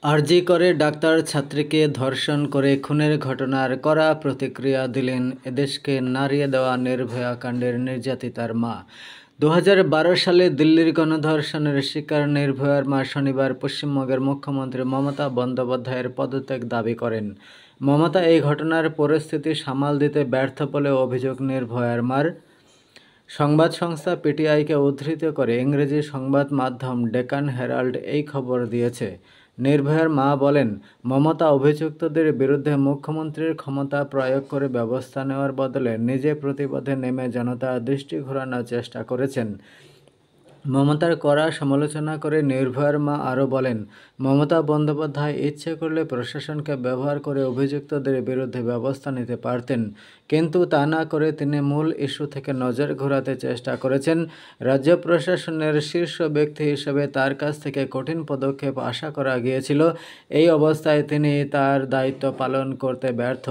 আরজি করে ডাক্তার ছাত্রীকে ধর্ষণ করে খুনের ঘটনার কড়া প্রতিক্রিয়া দিলেন এদেশকে নাড়িয়ে দেওয়া নির্ভয়া কাণ্ডের নির্যাতিতার মা। 2012 সালে দিল্লির গণধর্ষণের শিকার নির্ভয়ার মা শনিবার পশ্চিমবঙ্গের মুখ্যমন্ত্রী মমতা বন্দ্যোপাধ্যায়ের পদত্যাগ দাবি করেন। মমতা এই ঘটনার পরিস্থিতি সামাল দিতে ব্যর্থ বলে অভিযোগ নির্ভয়ার মার। সংবাদ সংস্থা পিটিআইকে উদ্ধৃত করে ইংরেজি সংবাদ মাধ্যম ডেকান হেরাল্ড এই খবর দিয়েছে। নির্ভয়ার মা বলেন, মমতা অভিযুক্তদের বিরুদ্ধে মুখ্যমন্ত্রীর ক্ষমতা প্রয়োগ করে ব্যবস্থা নেওয়ার বদলে নিজে প্রতিবাদে নেমে জনতার দৃষ্টি ঘোরানোর চেষ্টা করেছেন। মমতার কড়া সমালোচনা করে নির্ভয়ার মা আরও বলেন, মমতা বন্দ্যোপাধ্যায় ইচ্ছে করলে প্রশাসনকে ব্যবহার করে অভিযুক্তদের বিরুদ্ধে ব্যবস্থা নিতে পারতেন, কিন্তু তা না করে তিনি মূল ইস্যু থেকে নজর ঘোরাতে চেষ্টা করেছেন। রাজ্য প্রশাসনের শীর্ষ ব্যক্তি হিসেবে তার কাছ থেকে কঠিন পদক্ষেপ আশা করা গিয়েছিল। এই অবস্থায় তিনি তার দায়িত্ব পালন করতে ব্যর্থ,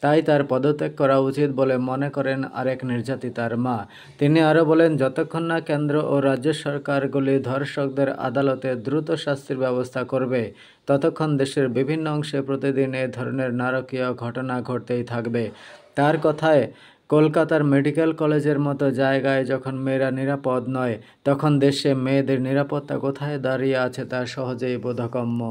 তাই তার পদত্যাগ করা উচিত বলে মনে করেন আরেক নির্যাতিতার মা। তিনি আরও বলেন, যতক্ষণ না কেন্দ্র ও রাজ্য সরকারগুলি ধর্ষকদের আদালতে দ্রুত শাস্তির ব্যবস্থা করবে, ততক্ষণ দেশের বিভিন্ন অংশে প্রতিদিন এ ধরনের নারকীয় ঘটনা ঘটতেই থাকবে। তার কথায়, কলকাতার মেডিকেল কলেজের মতো জায়গায় যখন মেয়েরা নিরাপদ নয়, তখন দেশে মেয়েদের নিরাপত্তা কোথায় দাঁড়িয়ে আছে তা সহজেই বোধগম্য।